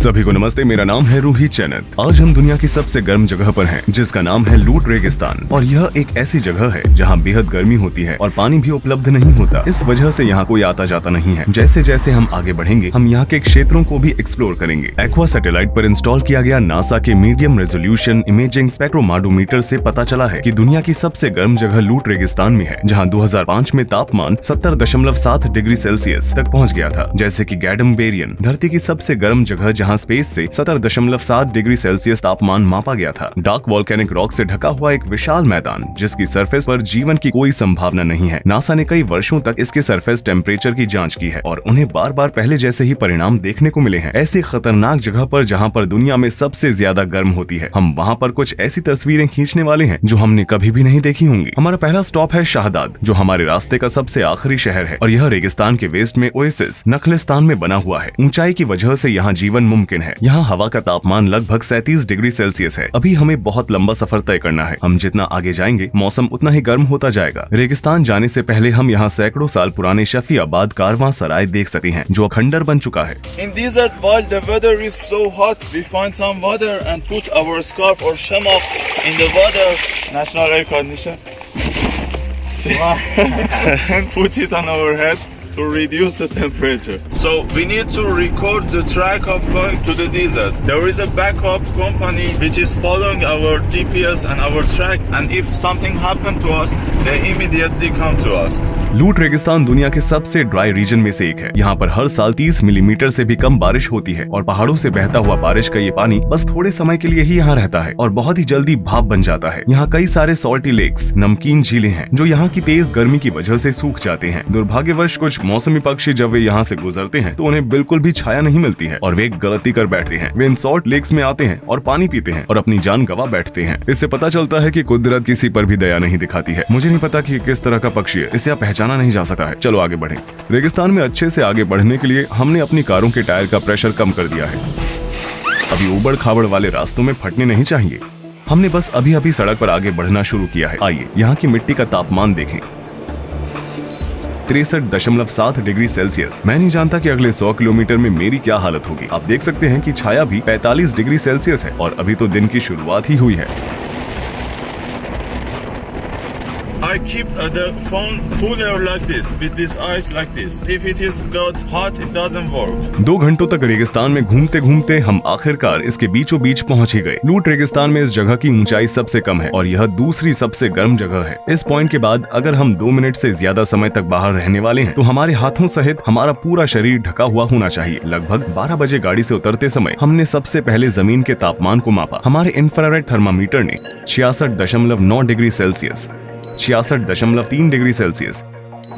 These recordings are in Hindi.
सभी को नमस्ते, मेरा नाम है रूही चैनत। आज हम दुनिया की सबसे गर्म जगह पर हैं, जिसका नाम है लूट रेगिस्तान। और यह एक ऐसी जगह है जहां बेहद गर्मी होती है और पानी भी उपलब्ध नहीं होता। इस वजह से यहाँ कोई आता जाता नहीं है। जैसे जैसे हम आगे बढ़ेंगे, हम यहाँ के क्षेत्रों को भी एक्सप्लोर करेंगे। एक्वा सैटेलाइट पर इंस्टॉल किया गया नासा के मीडियम रेजोल्यूशन इमेजिंग स्पेक्ट्रोमाडोमीटर से पता चला है कि दुनिया की सबसे गर्म जगह लूट रेगिस्तान में है, जहाँ 2005 में तापमान 70.7 डिग्री सेल्सियस तक पहुँच गया था। जैसे की गैडम बेरियन, धरती की सबसे गर्म जगह जहां स्पेस से 70.7 डिग्री सेल्सियस तापमान मापा गया था। डार्क वोल्केनिक रॉक से ढका हुआ एक विशाल मैदान, जिसकी सरफेस पर जीवन की कोई संभावना नहीं है। नासा ने कई वर्षों तक इसके सरफेस टेम्परेचर की जांच की है और उन्हें बार बार पहले जैसे ही परिणाम देखने को मिले हैं। ऐसी खतरनाक जगह पर जहां पर दुनिया में सबसे ज्यादा गर्म होती है, हम वहां पर कुछ ऐसी तस्वीरें खींचने वाले हैं जो हमने कभी भी नहीं देखी होंगी। हमारा पहला स्टॉप है शाहदाद, जो हमारे रास्ते का सबसे आखिरी शहर है और यह रेगिस्तान के वेस्ट में ओएसिस नखलिस्तान में बना हुआ है। ऊंचाई की वजह से यहाँ जीवन मुमकिन है। यहाँ हवा का तापमान लगभग 37 डिग्री सेल्सियस है। अभी हमें बहुत लंबा सफर तय करना है। हम जितना आगे जाएंगे, मौसम उतना ही गर्म होता जाएगा। रेगिस्तान जाने से पहले हम यहाँ सैकड़ों साल पुराने शफीआबाद कारवां सराय देख सकते हैं, जो खंडर बन चुका है। In desert, while the weather is so hot, we find some water and put our scarf or shamak in the water. National air condition. And put it on our head to reduce the temperature. So we need to record the track of going to the desert. There is a backup company which is following our GPS and our track, and if something happened to us, they immediately come to us. लूट रेगिस्तान दुनिया के सबसे ड्राई रीजन में से एक है। यहाँ पर हर साल 30 मिलीमीटर से भी कम बारिश होती है और पहाड़ों से बहता हुआ बारिश का ये पानी बस थोड़े समय के लिए ही यहाँ रहता है और बहुत ही जल्दी भाप बन जाता है। यहाँ कई सारे सॉल्टी लेक्स, नमकीन झीलें हैं, जो यहाँ की तेज गर्मी की वजह से सूख जाते हैं। दुर्भाग्यवश कुछ मौसमी पक्षी जब वे यहाँ से गुजरते हैं तो उन्हें बिल्कुल भी छाया नहीं मिलती है और वे एक गलती कर बैठते हैं। वे इन सॉल्ट लेक्स में आते हैं और पानी पीते हैं और अपनी जान गंवा बैठते हैं। इससे पता चलता है कि कुदरत किसी पर भी दया नहीं दिखाती है। मुझे नहीं पता कि किस तरह का पक्षी है, इसे पहचाना नहीं जा सकता है। चलो आगे बढ़ें। रेगिस्तान में अच्छे से आगे बढ़ने के लिए हमने अपनी कारों के टायर का प्रेशर कम कर दिया है। अभी उबड़ खाबड़ वाले रास्तों में फटने नहीं चाहिए। हमने बस अभी अभी सड़क पर आगे बढ़ना शुरू किया है। आइए यहाँ की मिट्टी का तापमान देखें, 63.7 डिग्री सेल्सियस। मैं नहीं जानता कि अगले 100 किलोमीटर में मेरी क्या हालत होगी। आप देख सकते हैं कि छाया भी 45 डिग्री सेल्सियस है और अभी तो दिन की शुरुआत ही हुई है। I keep the phone cooler like this, with this ice like this. If it is got hot, it doesn't work. 2 घंटों तक रेगिस्तान में घूमते घूमते हम आखिरकार इसके बीचों बीच पहुंच ही गए। लूट रेगिस्तान में इस जगह की ऊंचाई सबसे कम है और यह दूसरी सबसे गर्म जगह है। इस पॉइंट के बाद अगर हम 2 मिनट से ज्यादा समय तक बाहर रहने वाले हैं तो हमारे हाथों सहित हमारा पूरा शरीर ढका हुआ होना चाहिए। लगभग 12 बजे गाड़ी से उतरते समय हमने सबसे पहले जमीन के तापमान को मापा। हमारे इंफ्रारेड थर्मामीटर ने 66.9 degree Celsius, 66.3 degree Celsius,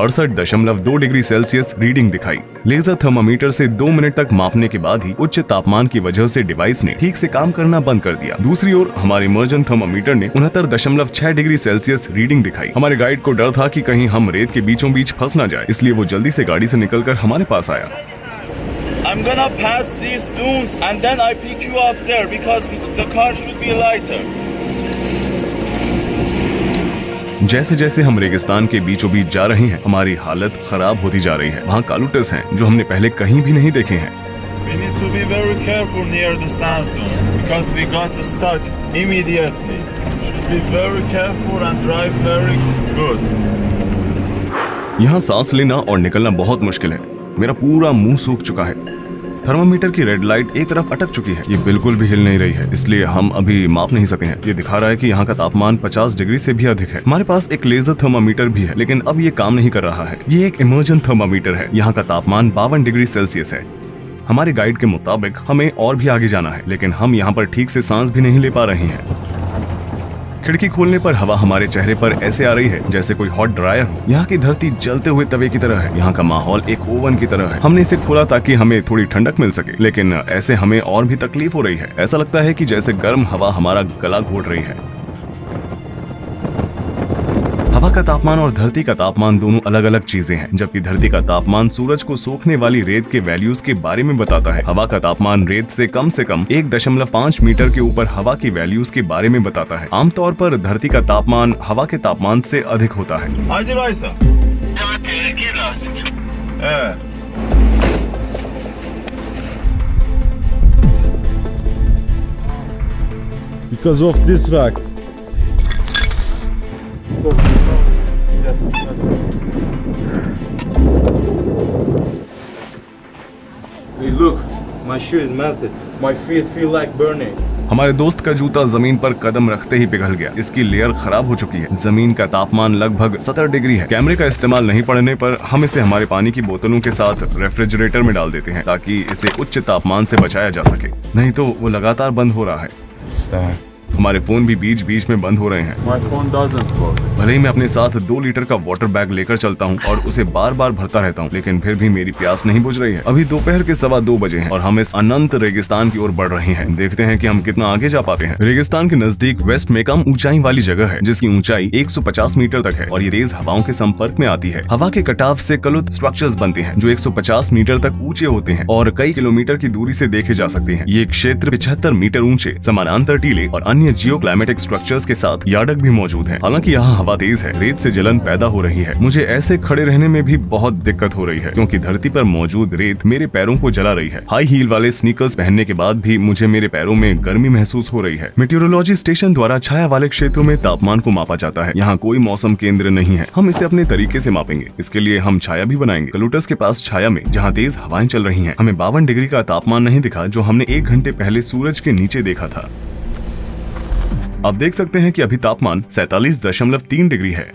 68.2 degree Celsius reading दिखाई। लेजर थर्मामीटर से 2 मिनट तक मापने के बाद ही उच्च तापमान की वजह से डिवाइस ने ठीक से काम करना बंद कर दिया। दूसरी ओर हमारे इमर्जन थर्मामीटर ने 69.6 डिग्री सेल्सियस रीडिंग दिखाई। हमारे गाइड को डर था कि कहीं हम रेत के बीचों बीच फंस ना जाए, इसलिए वो जल्दी से गाड़ी से निकलकर हमारे पास आया। I'm gonna pass these dunes and then I pick you up there because the car should be lighter. जैसे जैसे हम रेगिस्तान के बीचों बीच जा रहे हैं, हमारी हालत खराब होती जा रही है। वहाँ कालूटस हैं जो हमने पहले कहीं भी नहीं देखे हैं। We need to be very careful near the sand dunes because we got stuck immediately. Should be very careful and drive very good. यहाँ सांस लेना और निकलना बहुत मुश्किल है। मेरा पूरा मुंह सूख चुका है। थर्मामीटर की रेड लाइट एक तरफ अटक चुकी है। ये बिल्कुल भी हिल नहीं रही है, इसलिए हम अभी माप नहीं सकते हैं। ये दिखा रहा है कि यहाँ का तापमान 50 डिग्री से भी अधिक है। हमारे पास एक लेजर थर्मामीटर भी है, लेकिन अब ये काम नहीं कर रहा है। ये एक इमर्जन थर्मामीटर है। यहाँ का तापमान 52 डिग्री सेल्सियस है। हमारे गाइड के मुताबिक हमें और भी आगे जाना है, लेकिन हम यहाँ पर ठीक से सांस भी नहीं ले पा रहे हैं। खिड़की खोलने पर हवा हमारे चेहरे पर ऐसे आ रही है जैसे कोई हॉट ड्रायर हो। यहाँ की धरती जलते हुए तवे की तरह है। यहाँ का माहौल एक ओवन की तरह है। हमने इसे खोला ताकि हमें थोड़ी ठंडक मिल सके, लेकिन ऐसे हमें और भी तकलीफ हो रही है। ऐसा लगता है कि जैसे गर्म हवा हमारा गला घोट रही है। हवा का तापमान और धरती का तापमान दोनों अलग अलग चीजें हैं। जबकि धरती का तापमान सूरज को सोखने वाली रेत के वैल्यूज के बारे में बताता है। हवा का तापमान रेत से कम 1.5 मीटर के ऊपर हवा की वैल्यूज के बारे में बताता है। आमतौर पर धरती का तापमान हवा के तापमान से अधिक होता है। because of this rock. So, hey, look, my shoe is melted. My feet feel like burning. हमारे दोस्त का जूता जमीन पर कदम रखते ही पिघल गया। इसकी लेयर खराब हो चुकी है। जमीन का तापमान लगभग 70 डिग्री है। कैमरे का इस्तेमाल नहीं पड़ने पर हम इसे हमारे पानी की बोतलों के साथ रेफ्रिजरेटर में डाल देते हैं ताकि इसे उच्च तापमान से बचाया जा सके, नहीं तो वो लगातार बंद हो रहा है। It's time. हमारे फोन भी बीच बीच में बंद हो रहे हैं। My phone doesn't work. भले ही मैं अपने साथ 2 लीटर का वाटर बैग लेकर चलता हूँ और उसे बार बार भरता रहता हूँ, लेकिन फिर भी मेरी प्यास नहीं बुझ रही है। अभी दोपहर के 2:15 बजे हैं और हम इस अनंत रेगिस्तान की ओर बढ़ रहे हैं। देखते हैं कि हम कितना आगे जा पाते हैं। रेगिस्तान के नजदीक वेस्ट में कम ऊंचाई वाली जगह है जिसकी ऊंचाई 150 मीटर तक है और ये तेज हवाओं के संपर्क में आती है। हवा के कटाव से कलुत स्ट्रक्चर्स बनते हैं जो 150 मीटर तक ऊंचे होते हैं और कई किलोमीटर की दूरी से देखे जा सकते हैं। ये क्षेत्र 75 मीटर ऊंचे समानांतर टीले और अन्य जियो क्लाइमेटिक स्ट्रक्चर्स के साथ यार्डक भी मौजूद है। हालांकि यहाँ हवा तेज है, रेत से जलन पैदा हो रही है। मुझे ऐसे खड़े रहने में भी बहुत दिक्कत हो रही है क्योंकि धरती पर मौजूद रेत मेरे पैरों को जला रही है। हाई हील वाले स्नीकर्स पहनने के बाद भी मुझे मेरे पैरों में गर्मी महसूस हो रही है। मेट्रोलॉजी स्टेशन द्वारा छाया वाले क्षेत्रों में तापमान को मापा जाता है। यहाँ कोई मौसम केंद्र नहीं है। हम इसे अपने तरीके से मापेंगे। इसके लिए हम छाया भी बनाएंगे। कलूटस के पास छाया में जहाँ तेज हवाएं चल रही है, हमें 52 डिग्री का तापमान नहीं दिखा जो हमने 1 घंटे पहले सूरज के नीचे देखा था। आप देख सकते हैं कि अभी तापमान 47.3 डिग्री है,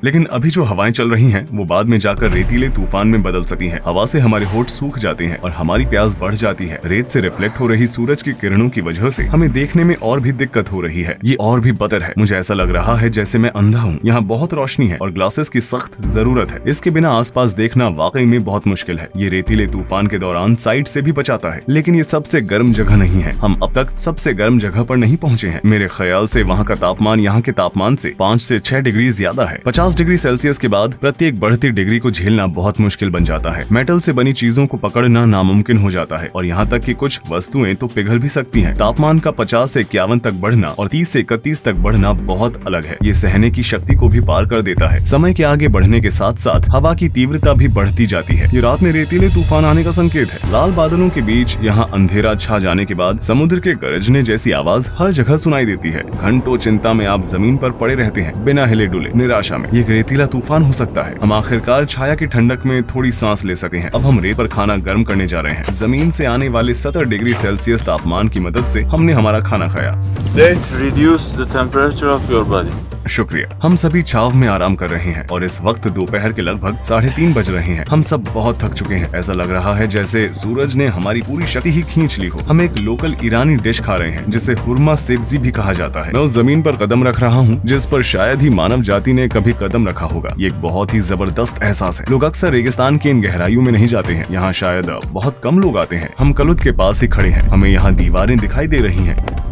लेकिन अभी जो हवाएं चल रही हैं वो बाद में जाकर रेतीले तूफान में बदल सकती हैं। हवा से हमारे होंठ सूख जाते हैं और हमारी प्यास बढ़ जाती है। रेत से रिफ्लेक्ट हो रही सूरज की किरणों की वजह से हमें देखने में और भी दिक्कत हो रही है। ये और भी बदतर है। मुझे ऐसा लग रहा है जैसे मैं अंधा हूँ। यहाँ बहुत रोशनी है और ग्लासेस की सख्त जरूरत है। इसके बिना आसपास देखना वाकई में बहुत मुश्किल है। ये रेतीले तूफान के दौरान साइड से भी बचाता है, लेकिन ये सबसे गर्म जगह नहीं है। हम अब तक सबसे गर्म जगह पर नहीं पहुँचे हैं। मेरे ख्याल से वहाँ का तापमान यहाँ के तापमान से 5 से 6 डिग्री ज्यादा है। 50 डिग्री सेल्सियस के बाद प्रत्येक बढ़ती डिग्री को झेलना बहुत मुश्किल बन जाता है। मेटल से बनी चीजों को पकड़ना नामुमकिन हो जाता है और यहाँ तक कि कुछ वस्तुएं तो पिघल भी सकती हैं। तापमान का 50 से 51 तक बढ़ना और 30 से 31 तक बढ़ना बहुत अलग है। ये सहने की शक्ति को भी पार कर देता है। समय के आगे बढ़ने के साथ साथ हवा की तीव्रता भी बढ़ती जाती है। ये रात में रेतीले तूफान आने का संकेत है। लाल बादलों के बीच यहाँ अंधेरा छा जाने के बाद समुद्र के गरजने जैसी आवाज हर जगह सुनाई देती है। घंटों चिंता में आप जमीन पर पड़े रहते हैं, बिना हिले डुले, निराशा में। ये रेतीला तूफान हो सकता है। हम आखिरकार छाया की ठंडक में थोड़ी सांस ले सके हैं। अब हम रेत पर खाना गर्म करने जा रहे हैं। जमीन से आने वाले 70 डिग्री सेल्सियस तापमान की मदद से हमने हमारा खाना खाया। Let's reduce the temperature of your body. शुक्रिया। हम सभी छाव में आराम कर रहे हैं और इस वक्त दोपहर के लगभग 3:30 बज रहे हैं। हम सब बहुत थक चुके हैं। ऐसा लग रहा है जैसे सूरज ने हमारी पूरी शक्ति ही खींच ली हो। हम एक लोकल ईरानी डिश खा रहे हैं जिसे हुरमा सेब्जी भी कहा जाता है। मैं उस जमीन पर कदम रख रहा हूँ जिस पर शायद ही मानव जाति ने कभी कदम रखा होगा। ये एक बहुत ही जबरदस्त एहसास है। लोग अक्सर रेगिस्तान की इन गहराइयों में नहीं जाते हैं। यहाँ शायद बहुत कम लोग आते हैं। हम कलुत के पास ही खड़े हैं। हमें यहाँ दीवारें दिखाई दे रही हैं।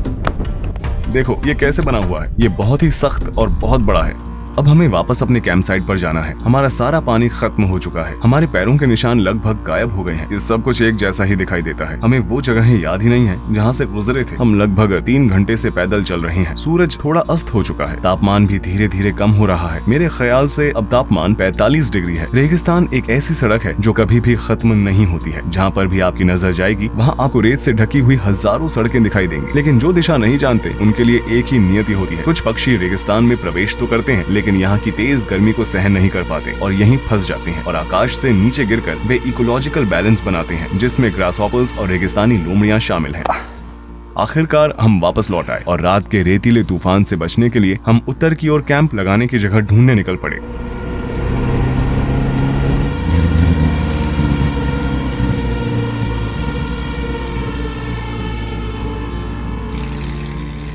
देखो ये कैसे बना हुआ है। ये बहुत ही सख्त और बहुत बड़ा है। अब हमें वापस अपने कैंप साइट पर जाना है। हमारा सारा पानी खत्म हो चुका है। हमारे पैरों के निशान लगभग गायब हो गए हैं। ये सब कुछ एक जैसा ही दिखाई देता है। हमें वो जगहें याद ही नहीं है जहाँ से गुजरे थे। हम लगभग 3 घंटे से पैदल चल रहे हैं। सूरज थोड़ा अस्त हो चुका है। तापमान भी धीरे धीरे कम हो रहा है। मेरे ख्याल से अब तापमान 45 डिग्री है। रेगिस्तान एक ऐसी सड़क है जो कभी भी खत्म नहीं होती है। जहाँ पर भी आपकी नजर जाएगी वहाँ आपको रेत से ढकी हुई हजारों सड़कें दिखाई देंगी, लेकिन जो दिशा नहीं जानते उनके लिए एक ही नियति होती है। कुछ पक्षी रेगिस्तान में प्रवेश तो करते हैं, लेकिन यहाँ की तेज गर्मी को सहन नहीं कर पाते और यहीं फंस जाते हैं और आकाश से नीचे गिरकर वे इकोलॉजिकल बैलेंस बनाते हैं जिसमें ग्रासहॉपर्स और रेगिस्तानी लोमड़ियां शामिल हैं। आखिरकार हम वापस लौट आए और रात के रेतीले तूफान से बचने के लिए हम उत्तर की ओर कैंप लगाने की जगह ढूंढने निकल पड़े।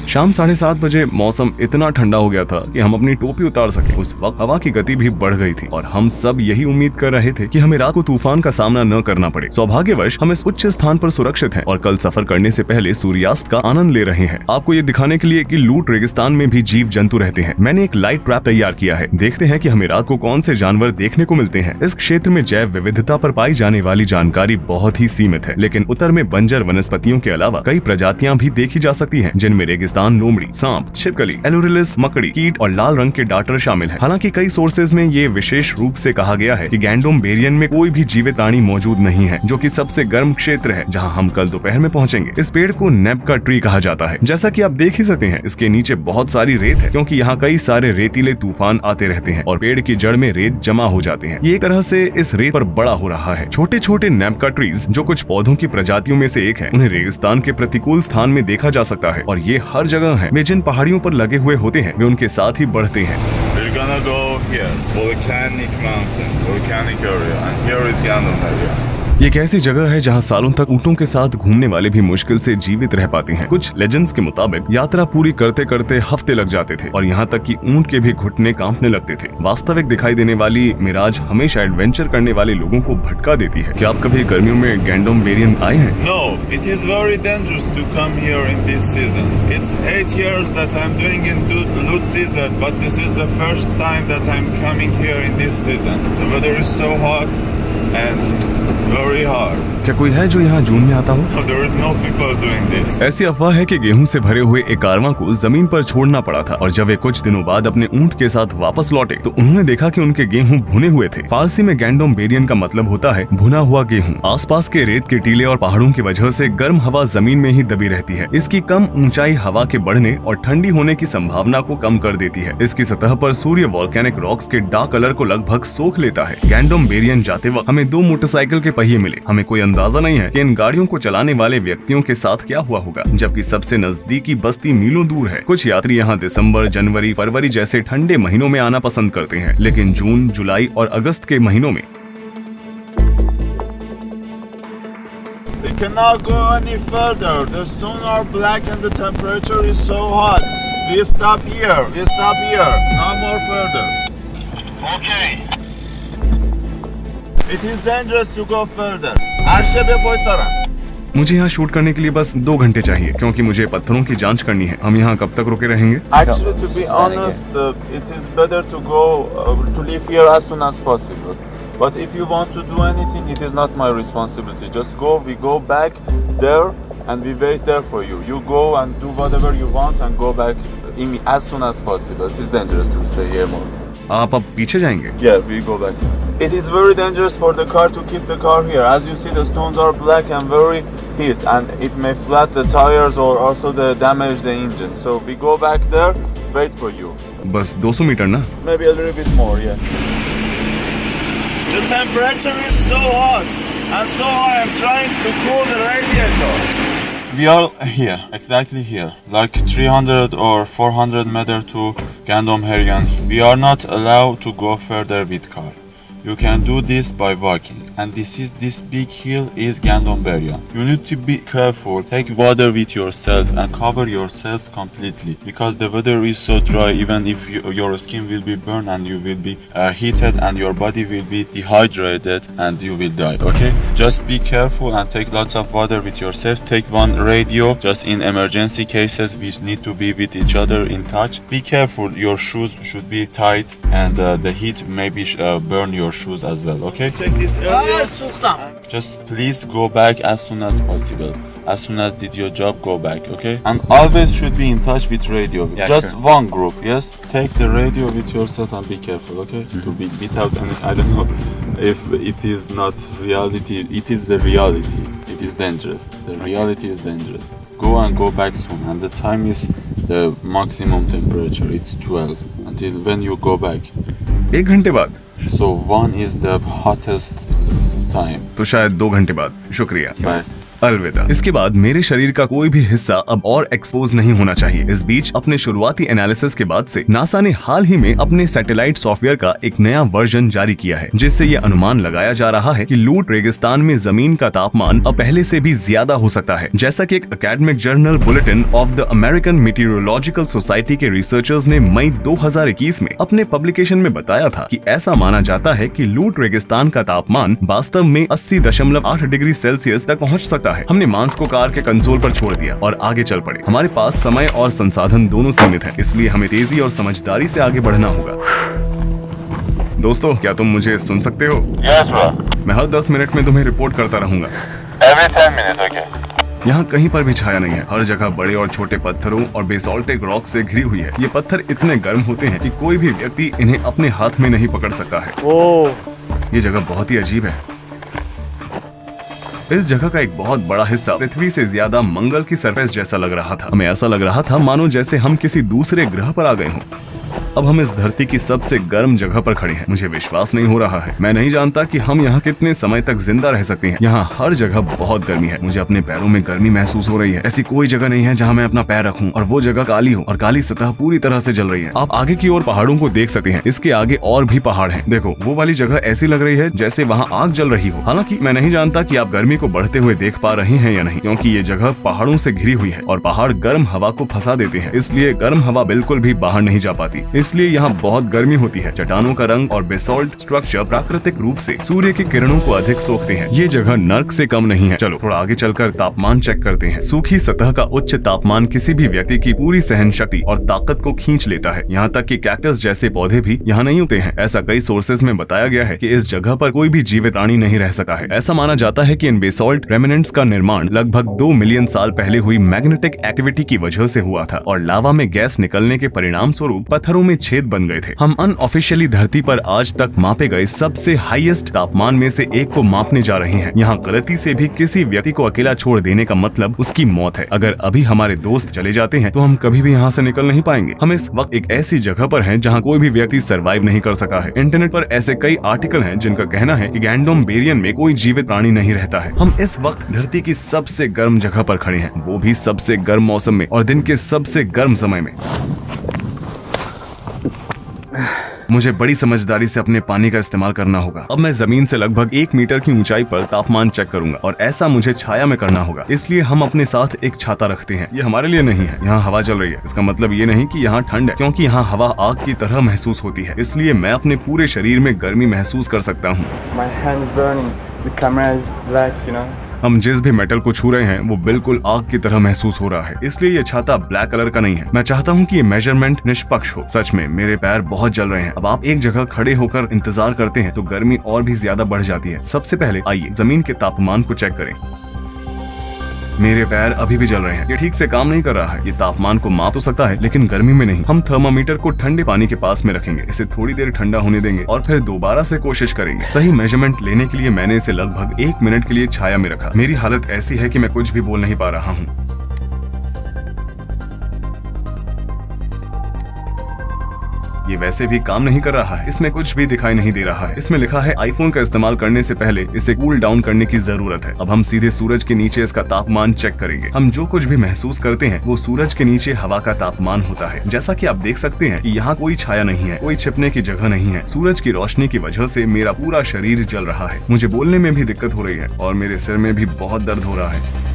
शाम 7:30 बजे मौसम इतना ठंडा हो गया था कि हम अपनी टोपी उतार सके। उस वक्त हवा की गति भी बढ़ गई थी और हम सब यही उम्मीद कर रहे थे कि हमें रात को तूफान का सामना न करना पड़े। सौभाग्यवश हम इस उच्च स्थान पर सुरक्षित हैं और कल सफर करने से पहले सूर्यास्त का आनंद ले रहे हैं। आपको ये दिखाने के लिए कि लूट रेगिस्तान में भी जीव जंतु रहते हैं, मैंने एक लाइट ट्रैप तैयार किया है। देखते हैं कि हमें रात को कौन से जानवर देखने को मिलते हैं। इस क्षेत्र में जैव विविधता पर पाई जाने वाली जानकारी बहुत ही सीमित है, लेकिन उत्तर में बंजर वनस्पतियों के अलावा कई प्रजातियां भी देखी जा सकती हैं जिनमें रेगिस्तान रेगिस्तान लोमड़ी, सांप, छिपकली, एलोरिलिस, मकड़ी, कीट और लाल रंग के डार्टर शामिल हैं। हालांकि कई सोर्सेज में ये विशेष रूप से कहा गया है कि गैंडोम बेरियन में कोई भी जीवित प्राणी मौजूद नहीं है, जो कि सबसे गर्म क्षेत्र है जहां हम कल दोपहर में पहुंचेंगे। इस पेड़ को नेपका ट्री कहा जाता है। जैसा कि आप देख ही सकते हैं, इसके नीचे बहुत सारी रेत है, क्योंकि यहाँ कई सारे रेतीले तूफान आते रहते हैं और पेड़ की जड़ में रेत जमा हो जाते हैं। ये एक तरह से इस रेत पर बड़ा हो रहा है। छोटे छोटे नेपका ट्रीज, जो कुछ पौधों की प्रजातियों में से एक है, उन्हें रेगिस्तान के प्रतिकूल स्थान में देखा जा सकता है और ये हर जगह है। वे जिन पहाड़ियों पर लगे हुए होते हैं, वे उनके साथ ही बढ़ते हैं। We're gonna go here, volcanic mountain, volcanic area, and here is Gandom area. ये एक ऐसी जगह है जहाँ सालों तक ऊँटों के साथ घूमने वाले भी मुश्किल से जीवित रह पाते हैं। कुछ लेजेंड्स के मुताबिक यात्रा पूरी करते करते हफ्ते लग जाते थे और यहाँ तक कि ऊँट के भी घुटने कांपने लगते थे। वास्तविक दिखाई देने वाली मिराज हमेशा एडवेंचर करने वाले लोगों को भटका देती है। क्या आप कभी गर्मियों में गैंडोम बेरियन आए हैं? No, it is very dangerous to come here in this season. It's 8 years that I'm doing in Lut Desert, but this is the first time that I'm coming here in this season. The weather is so hot and very hard. क्या कोई है जो यहाँ जून में आता हो? No, there is no people doing this. ऐसी अफवाह है कि गेहूं से भरे हुए एक कारवां को जमीन पर छोड़ना पड़ा था और जब वे कुछ दिनों बाद अपने ऊंट के साथ वापस लौटे तो उन्होंने देखा कि उनके गेहूं भुने हुए थे। फारसी में गैंडोम बेरियन का मतलब होता है भुना हुआ गेहूं। आसपास के रेत के टीले और पहाड़ों की वजह से गर्म हवा जमीन में ही दबी रहती है। इसकी कम ऊंचाई हवा के बढ़ने और ठंडी होने की संभावना को कम कर देती है। इसकी सतह पर सूर्य वॉल्केनिक रॉक्स के डार्क कलर को लगभग सोख लेता है। गैंडोम बेरियन जाते वक्त हमें 2 मोटरसाइकिल के पहिए मिले। हमें कोई अंदाजा नहीं है कि इन गाड़ियों को चलाने वाले व्यक्तियों के साथ क्या हुआ होगा, जबकि सबसे नजदीकी बस्ती मीलों दूर है। कुछ यात्री यहाँ दिसंबर, जनवरी, फरवरी जैसे ठंडे महीनों में आना पसंद करते हैं, लेकिन जून, जुलाई और अगस्त के महीनों में We cannot go any further. The stone are black and the temperature is so hot. We stop here. We stop here. No more further. Okay. It is dangerous to go further. Arşebe Poysara. मुझे यहाँ शूट करने के लिए बस 2 घंटे चाहिए, क्योंकि मुझे पत्थरों की जांच करनी है। हम यहाँ कब तक रुके रहेंगे? Actually, to be honest, it is better to go to leave here as soon as possible. But if you want to do anything, it is not my responsibility. Just go. We go back there and we wait there for you. You go and do whatever you want and go back as soon as possible. It is dangerous to stay here more. आप अब पीछे जाएंगे? Yeah, we go back. It is very dangerous for the car to keep the car here. As you see, the stones are black and very heat, and it may flat the tires or also damage the engine. So we go back there, wait for you. बस 200 मीटर ना? Maybe a little bit more, yeah. The temperature is so hot, and so I am trying to cool the radiator. We are here, exactly here, like 300 or 400 meter to Gandom Heryan. We are not allowed to go further with car. You can do this by walking, and this big hill is Gandom Beryan. You need to be careful. Take water with yourself and cover yourself completely, because the weather is so dry. Even if your skin will be burned and you will be heated and your body will be dehydrated and you will die. Okay, just be careful and take lots of water with yourself. Take one radio, just in emergency cases we need to be with each other in touch. Be careful. Your shoes should be tight, and the heat maybe burn your shoes as well. Okay, check this area. Just please go back as soon as possible. As soon as did your job, go back. Okay, and always should be in touch with radio. Yeah, just sure. one group. Yes, take the radio with yourself and be careful. Okay, to be without any, I don't know if it is not reality. It is the reality. It is dangerous. The reality is dangerous. Go and go back soon. And the time is the maximum temperature. It's 12 until when you go back. 1 घंटे बाद? So 1 is the hottest time. तो शायद 2 घंटे बाद। शुक्रिया। Bye. अलविदा। इसके बाद मेरे शरीर का कोई भी हिस्सा अब और एक्सपोज नहीं होना चाहिए। इस बीच अपने शुरुआती एनालिसिस के बाद से नासा ने हाल ही में अपने सैटेलाइट सॉफ्टवेयर का एक नया वर्जन जारी किया है, जिससे ये अनुमान लगाया जा रहा है कि लूट रेगिस्तान में जमीन का तापमान अब पहले से भी ज्यादा हो सकता है। जैसा कि एक academic journal bulletin of the American meteorological society के रिसर्चर्स ने मई 2021 में अपने पब्लिकेशन में बताया था कि ऐसा माना जाता है कि लूट रेगिस्तान का तापमान वास्तव में 80.8 डिग्री सेल्सियस तक पहुंच सकता है। हमने मांस को कार के कंसोल पर छोड़ दिया और आगे चल पड़े। हमारे पास समय और संसाधन दोनों सीमित हैं, इसलिए हमें तेजी और समझदारी से आगे बढ़ना होगा। दोस्तों, क्या तुम मुझे सुन सकते हो? Yes, bro. मैं हर 10 मिनट में तुम्हें रिपोर्ट करता रहूंगा। Every 10 minutes, okay. यहाँ कहीं पर भी छाया नहीं है। हर जगह बड़े और छोटे पत्थरों और बेसाल्टिक रॉक से घिरी हुई है। ये पत्थर इतने गर्म होते हैं कि कोई भी व्यक्ति इन्हें अपने हाथ में नहीं पकड़ सकता है। ये जगह बहुत ही अजीब है। इस जगह का एक बहुत बड़ा हिस्सा पृथ्वी से ज्यादा मंगल की सरफेस जैसा लग रहा था। हमें ऐसा लग रहा था मानो जैसे हम किसी दूसरे ग्रह पर आ गए हों। अब हम इस धरती की सबसे गर्म जगह पर खड़े हैं। मुझे विश्वास नहीं हो रहा है। मैं नहीं जानता कि हम यहाँ कितने समय तक जिंदा रह सकते हैं। यहाँ हर जगह बहुत गर्मी है। मुझे अपने पैरों में गर्मी महसूस हो रही है। ऐसी कोई जगह नहीं है जहाँ मैं अपना पैर रखूं और वो जगह काली हो और काली सतह पूरी तरह से जल रही है। आप आगे की ओर पहाड़ों को देख सकते हैं। इसके आगे और भी पहाड़ हैं। देखो, वो वाली जगह ऐसी लग रही है जैसे वहाँ आग जल रही हो। हालांकि मैं नहीं जानता कि आप गर्मी को बढ़ते हुए देख पा रहे हैं या नहीं, क्योंकि ये जगह पहाड़ों से घिरी हुई है और पहाड़ गर्म हवा को फंसा देते हैं। इसलिए गर्म हवा बिल्कुल भी बाहर नहीं जा पाती। इसलिए यहाँ बहुत गर्मी होती है। चट्टानों का रंग और बेसाल्ट स्ट्रक्चर प्राकृतिक रूप से सूर्य की किरणों को अधिक सोखते हैं। ये जगह नर्क से कम नहीं है। चलो थोड़ा आगे चलकर तापमान चेक करते हैं। सूखी सतह का उच्च तापमान किसी भी व्यक्ति की पूरी सहन शक्ति और ताकत को खींच लेता है। यहाँ तक कि कैक्टस जैसे पौधे भी यहाँ नहीं उगते हैं। ऐसा कई सोर्सेज में बताया गया है कि इस जगह पर कोई भी जीवित प्राणी नहीं रह सका है। ऐसा माना जाता है कि इन बेसाल्ट रेमिनेंट्स का निर्माण लगभग 2 मिलियन साल पहले हुई मैग्नेटिक एक्टिविटी की वजह से हुआ था और लावा में गैस निकलने के परिणाम स्वरूप पत्थरों में छेद बन गए थे। हम अनऑफिशियली धरती पर आज तक मापे गए सबसे हाईएस्ट तापमान में से एक को मापने जा रहे हैं। यहाँ गलती से भी किसी व्यक्ति को अकेला छोड़ देने का मतलब उसकी मौत है। अगर अभी हमारे दोस्त चले जाते हैं तो हम कभी भी यहाँ से निकल नहीं पाएंगे। हम इस वक्त एक ऐसी जगह पर हैं जहाँ कोई भी व्यक्ति सरवाइव नहीं कर सका है। इंटरनेट पर ऐसे कई आर्टिकल हैं जिनका कहना है कि गैंडोम बेरियन में कोई जीवित प्राणी नहीं रहता है। हम इस वक्त धरती की सबसे गर्म जगह पर खड़े हैं, वो भी सबसे गर्म मौसम में और दिन के सबसे गर्म समय में। मुझे बड़ी समझदारी से अपने पानी का इस्तेमाल करना होगा। अब मैं जमीन से लगभग 1 मीटर की ऊंचाई पर तापमान चेक करूंगा और ऐसा मुझे छाया में करना होगा। इसलिए हम अपने साथ एक छाता रखते हैं। ये हमारे लिए नहीं है। यहाँ हवा चल रही है। इसका मतलब ये नहीं कि यहाँ ठंड है, क्योंकि यहाँ हवा आग की तरह महसूस होती है। इसलिए मैं अपने पूरे शरीर में गर्मी महसूस कर सकता हूँ। My hand's burning. The camera is black, you know. हम जिस भी मेटल को छू रहे हैं वो बिल्कुल आग की तरह महसूस हो रहा है। इसलिए ये छाता ब्लैक कलर का नहीं है। मैं चाहता हूँ कि ये मेजरमेंट निष्पक्ष हो। सच में मेरे पैर बहुत जल रहे हैं। अब आप एक जगह खड़े होकर इंतजार करते हैं तो गर्मी और भी ज्यादा बढ़ जाती है। सबसे पहले आइए जमीन के तापमान को चेक करें। मेरे पैर अभी भी जल रहे हैं। ये ठीक से काम नहीं कर रहा है। ये तापमान को माप तो सकता है लेकिन गर्मी में नहीं। हम थर्मामीटर को ठंडे पानी के पास में रखेंगे, इसे थोड़ी देर ठंडा होने देंगे और फिर दोबारा से कोशिश करेंगे। सही मेजरमेंट लेने के लिए मैंने इसे लगभग 1 मिनट के लिए छाया में रखा। मेरी हालत ऐसी है कि मैं कुछ भी बोल नहीं पा रहा हूँ। ये वैसे भी काम नहीं कर रहा है। इसमें कुछ भी दिखाई नहीं दे रहा है। इसमें लिखा है आईफोन का इस्तेमाल करने से पहले इसे कूल डाउन करने की जरूरत है। अब हम सीधे सूरज के नीचे इसका तापमान चेक करेंगे। हम जो कुछ भी महसूस करते हैं वो सूरज के नीचे हवा का तापमान होता है। जैसा कि आप देख सकते हैं कि यहाँ कोई छाया नहीं है, कोई छिपने की जगह नहीं है। सूरज की रोशनी की वजह से मेरा पूरा शरीर जल रहा है। मुझे बोलने में भी दिक्कत हो रही है और मेरे सिर में भी बहुत दर्द हो रहा है।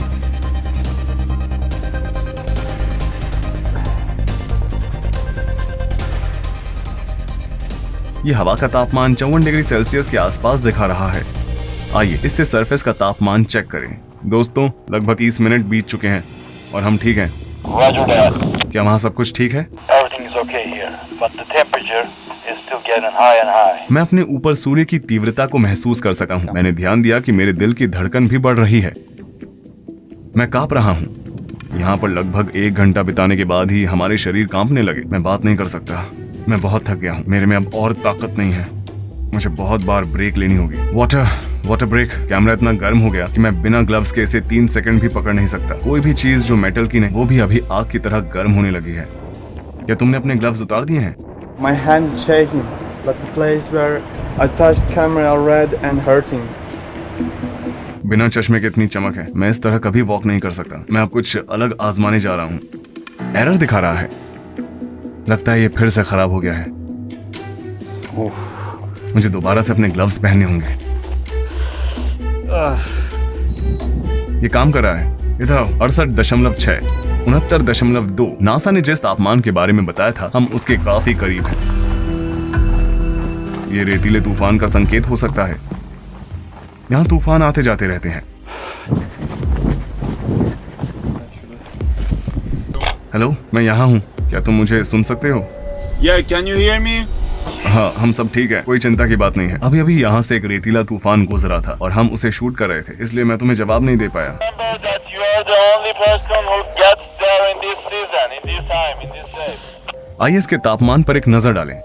ये हवा का तापमान 54 डिग्री सेल्सियस के आसपास दिखा रहा है। आइए इससे सरफेस का तापमान चेक करें। दोस्तों लगभग 30 मिनट बीत चुके हैं और हम ठीक हैं। Roger that. क्या वहाँ सब कुछ ठीक है? Everything is okay here, but the temperature is still getting high and high. मैं अपने ऊपर सूर्य की तीव्रता को महसूस कर सका हूँ। मैंने ध्यान दिया कि मेरे दिल की धड़कन भी बढ़ रही है। मैं कांप रहा हूँ। यहाँ पर लगभग 1 घंटा बिताने के बाद ही हमारे शरीर कांपने लगे। मैं बात नहीं कर सकता। मैं बहुत थक गया हूँ। मेरे में अब और ताकत नहीं है। मुझे बहुत बार ब्रेक लेनी होगी। Water break. कैमरा इतना गर्म हो गया कि मैं बिना ग्लव्स के इसे 3 सेकंड भी पकड़ नहीं सकता। कोई भी चीज जो मेटल की नहीं वो भी अभी आग की तरह गर्म होने लगी है। क्या तुमने अपने ग्लव्स उतार दिए हैं? My hand's shaking, but the place where I touched camera are red and hurting. बिना चश्मे के इतनी चमक है। मैं इस तरह कभी वॉक नहीं कर सकता। मैं अब कुछ अलग आजमाने जा रहा हूँ। एरर दिखा रहा है। लगता है ये फिर से खराब हो गया है। मुझे दोबारा से अपने ग्लव्स पहनने होंगे। ये काम कर रहा है। इधर 68.6, 69.2। नासा ने जिस तापमान के बारे में बताया था हम उसके काफी करीब हैं। ये रेतीले तूफान का संकेत हो सकता है। यहाँ तूफान आते जाते रहते हैं। हेलो, मैं यहाँ हूँ। क्या तुम मुझे सुन सकते हो? Yeah, can you hear me? हाँ, हम सब ठीक है। कोई चिंता की बात नहीं है। अभी यहाँ से एक रेतीला तूफान गुजरा था और हम उसे शूट कर रहे थे, इसलिए मैं तुम्हें जवाब नहीं दे पाया। Remember that you You're the only person who gets there in this season, in this time, in this day. आइए इसके तापमान पर एक नजर डालें।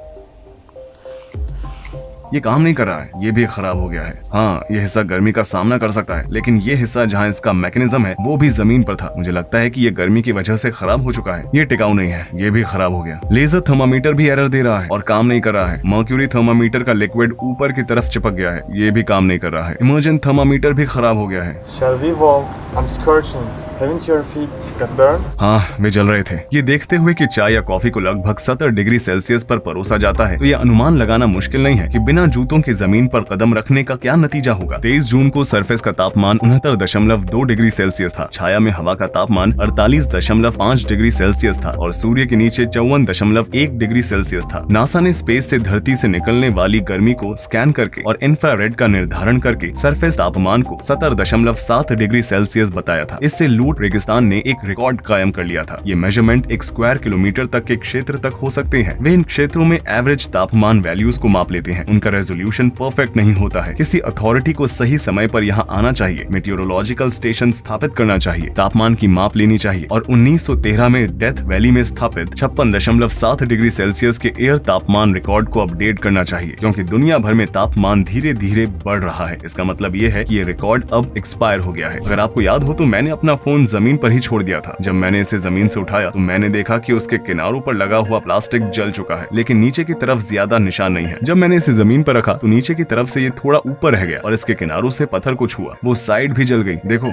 ये काम नहीं कर रहा है, ये भी खराब हो गया है। हाँ, ये हिस्सा गर्मी का सामना कर सकता है, लेकिन ये हिस्सा जहाँ इसका मैकेनिज्म है वो भी जमीन पर था। मुझे लगता है कि ये गर्मी की वजह से खराब हो चुका है। ये टिकाऊ नहीं है, ये भी खराब हो गया। लेजर थर्मामीटर भी एरर दे रहा है और काम नहीं कर रहा है। मर्क्यूरी थर्मामीटर का लिक्विड ऊपर की तरफ चिपक गया है, ये भी काम नहीं कर रहा है। इमर्जेंट थर्मामीटर भी खराब हो गया है। Shall we walk? I'm scorching. Haven't your feet got burned? हाँ, वे जल रहे थे। ये देखते हुए कि चाय या कॉफी को लगभग 70 डिग्री सेल्सियस पर परोसा जाता है, तो ये अनुमान लगाना मुश्किल नहीं है कि बिना जूतों के जमीन पर कदम रखने का क्या नतीजा होगा। 23 जून को सरफेस का तापमान 69.2 डिग्री सेल्सियस था। छाया में हवा का तापमान 48.5 डिग्री सेल्सियस था और सूर्य के नीचे 54.1 डिग्री सेल्सियस था। नासा ने स्पेस से धरती से निकलने वाली गर्मी को स्कैन करके और इंफ्रारेड का निर्धारण करके सरफेस तापमान को 70.7 डिग्री सेल्सियस बताया था। इससे लूट रेगिस्तान ने एक रिकॉर्ड कायम कर लिया था। ये मेजरमेंट एक स्क्वायर किलोमीटर तक के क्षेत्र तक हो सकते हैं। वे इन क्षेत्रों में एवरेज तापमान वैल्यूज को माप लेते हैं। उनका रेजोल्यूशन परफेक्ट नहीं होता है। किसी अथॉरिटी को सही समय पर यहाँ आना चाहिए, मेटियोरोलॉजिकल स्टेशन स्थापित करना चाहिए, तापमान की माप लेनी चाहिए और 1913 में डेथ वैली में स्थापित 56.7 डिग्री सेल्सियस के एयर तापमान रिकॉर्ड को अपडेट करना चाहिए, क्योंकि दुनिया भर में तापमान धीरे धीरे बढ़ रहा है। इसका मतलब ये है कि ये रिकॉर्ड अब एक्सपायर हो गया है। अगर आपको याद हो तो मैंने अपना फोन जमीन पर ही छोड़ दिया था। जब मैंने इसे जमीन से उठाया तो मैंने देखा कि उसके किनारों पर लगा हुआ प्लास्टिक जल चुका है, लेकिन नीचे की तरफ ज्यादा निशान नहीं है। जब मैंने इसे जमीन पर रखा तो नीचे की तरफ से ये थोड़ा ऊपर रह गया और इसके किनारों से पत्थर को छुआ। वो साइड भी जल गई। देखो,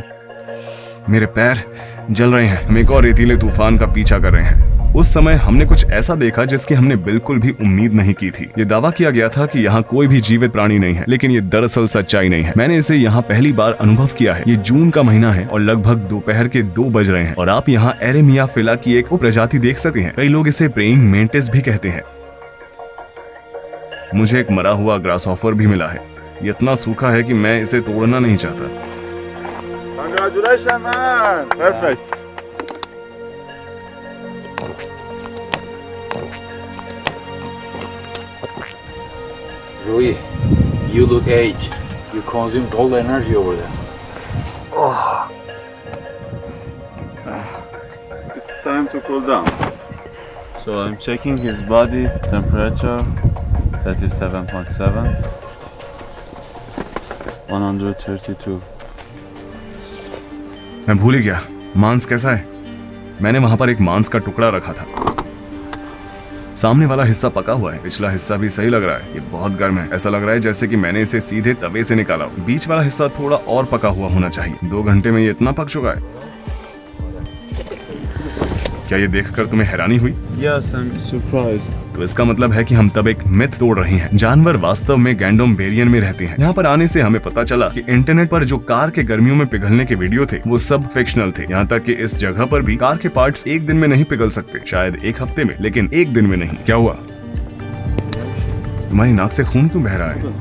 मेरे पैर जल रहे हैं। हम एक और रेतीले तूफान का पीछा कर रहे हैं। उस समय हमने कुछ ऐसा देखा जिसकी हमने बिल्कुल भी उम्मीद नहीं की थी। ये दावा किया गया था कि यहाँ कोई भी जीवित प्राणी नहीं है, लेकिन ये दरअसल सच्चाई नहीं है। मैंने इसे यहाँ पहली बार अनुभव किया है। ये जून का महीना है और लगभग दोपहर के 2 बज रहे हैं और आप यहाँ एरेमिया फिला की एक प्रजाति देख सकते हैं। कई लोग इसे प्रेइंग मेंटिस भी कहते हैं। मुझे एक मरा हुआ ग्रासहॉपर भी मिला है। ये इतना सूखा है कि मैं इसे तोड़ना नहीं चाहता। Congratulations, man! Perfect. Rui, you look aged. You consumed all the energy over there. It's time to cool down. So I'm checking his body temperature, 37.7, 132. मैं भूल ही गया, मांस कैसा है? मैंने वहां पर एक मांस का टुकड़ा रखा था। सामने वाला हिस्सा पका हुआ है, पिछला हिस्सा भी सही लग रहा है। ये बहुत गर्म है, ऐसा लग रहा है जैसे कि मैंने इसे सीधे तवे से निकाला हो। बीच वाला हिस्सा थोड़ा और पका हुआ होना चाहिए। 2 घंटे में ये इतना पक चुका है। क्या ये देखकर तुम्हें हैरानी हुई? Yes, I'm surprised. तो इसका मतलब है कि हम तब एक मिथ तोड़ रहे हैं। जानवर वास्तव में गैंडोम बेरियन में रहते हैं। यहाँ पर आने से हमें पता चला कि इंटरनेट पर जो कार के गर्मियों में पिघलने के वीडियो थे वो सब फिक्शनल थे। यहाँ तक कि इस जगह पर भी कार के पार्ट्स एक दिन में नहीं पिघल सकते, शायद 1 हफ्ते में, लेकिन 1 दिन में नहीं। क्या हुआ? तुम्हारी नाक से खून क्यों बह रहा है?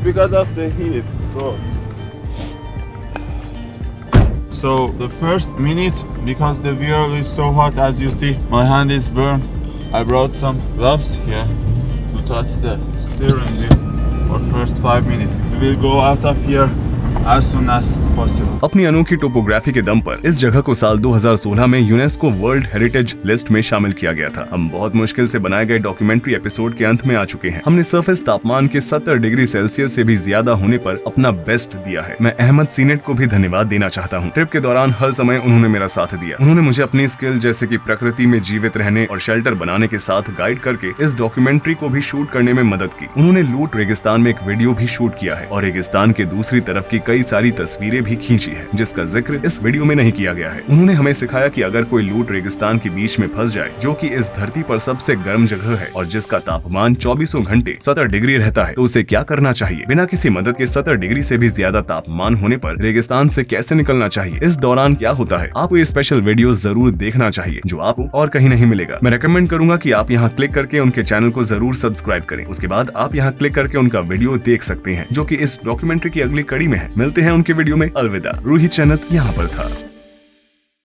Because of the heat, bro. So the first minute, because the wheel is so hot, as you see, my hand is burned. I brought some gloves here to touch the steering wheel for first 5 minutes. We will go out of here as soon as possible. अपनी अनोखी टोपोग्राफी के दम पर इस जगह को साल 2016 में यूनेस्को वर्ल्ड हेरिटेज लिस्ट में शामिल किया गया था। हम बहुत मुश्किल से बनाए गए डॉक्यूमेंट्री एपिसोड के अंत में आ चुके हैं। हमने सरफेस तापमान के 70 डिग्री सेल्सियस से भी ज्यादा होने पर अपना बेस्ट दिया है। मैं अहमद सीनेट को भी धन्यवाद देना चाहता हूँ। ट्रिप के दौरान हर समय उन्होंने मेरा साथ दिया। उन्होंने मुझे अपनी स्किल जैसे कि प्रकृति में जीवित रहने और शेल्टर बनाने के साथ गाइड करके इस डॉक्यूमेंट्री को भी शूट करने में मदद की। उन्होंने लूट रेगिस्तान में एक वीडियो भी शूट किया है और रेगिस्तान के दूसरी तरफ की कई सारी तस्वीरें भी खींची है, जिसका जिक्र इस वीडियो में नहीं किया गया है। उन्होंने हमें सिखाया कि अगर कोई लूट रेगिस्तान के बीच में फंस जाए, जो कि इस धरती पर सबसे गर्म जगह है और जिसका तापमान 24 घंटे 70 डिग्री रहता है, तो उसे क्या करना चाहिए। बिना किसी मदद के 70 डिग्री से भी ज्यादा तापमान होने पर रेगिस्तान से कैसे निकलना चाहिए, इस दौरान क्या होता है। आपको ये स्पेशल वीडियो जरूर देखना चाहिए जो आपको और कहीं नहीं मिलेगा। मैं रेकमेंड करूंगा कि आप यहाँ क्लिक करके उनके चैनल को जरूर सब्सक्राइब करें। उसके बाद आप यहाँ क्लिक करके उनका वीडियो देख सकते हैं, जो कि इस डॉक्यूमेंट्री की अगली कड़ी में है। मिलते हैं उनके वीडियो में। अलविदा। रूही चैनत यहाँ पर था।